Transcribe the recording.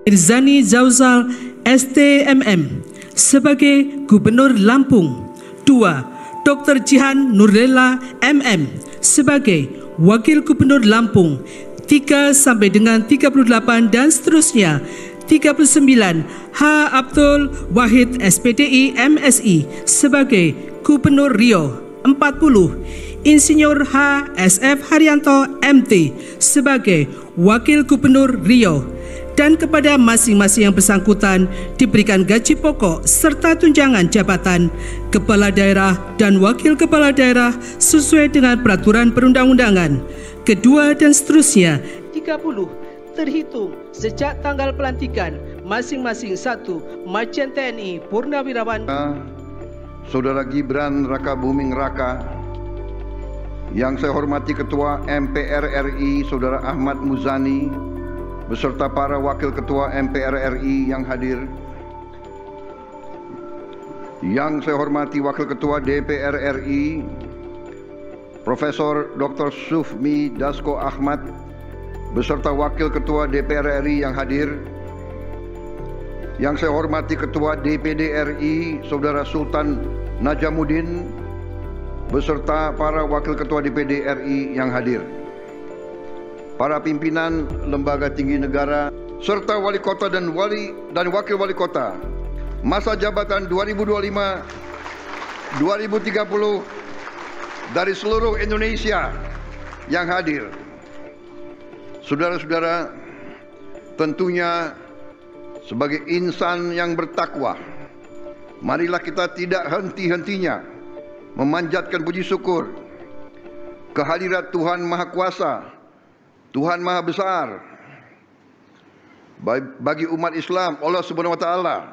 Irzani Zauzal STMM sebagai Gubernur Lampung. 2. Dr. Jihan Nurlela MM sebagai Wakil Gubernur Lampung. 3 sampai dengan 38 dan seterusnya. 39. H. Abdul Wahid SPDI MSI sebagai Gubernur Riau. 40. Insinyur H. SF Haryanto MT sebagai Wakil Gubernur Riau, dan kepada masing-masing yang bersangkutan diberikan gaji pokok serta tunjangan jabatan kepala daerah dan wakil kepala daerah sesuai dengan peraturan perundang-undangan. Kedua dan seterusnya. 30. Terhitung sejak tanggal pelantikan masing-masing 1 Majen TNI Purnawirawan Saudara Gibran Rakabuming Raka, yang saya hormati Ketua MPR RI Saudara Ahmad Muzani beserta para Wakil Ketua MPR RI yang hadir, yang saya hormati Wakil Ketua DPR RI Profesor Dr. Sufmi Dasko Ahmad beserta Wakil Ketua DPR RI yang hadir, yang saya hormati Ketua DPD RI Saudara Sultan Najamuddin beserta para Wakil Ketua DPD RI yang hadir, para pimpinan lembaga tinggi negara serta wali kota dan wakil wali kota masa jabatan 2025-2030 dari seluruh Indonesia yang hadir. Saudara-saudara, tentunya sebagai insan yang bertakwa, marilah kita tidak henti-hentinya memanjatkan puji syukur kehadirat Tuhan Maha Kuasa, Tuhan Maha Besar bagi umat Islam, Allah Subhanahu wa taala,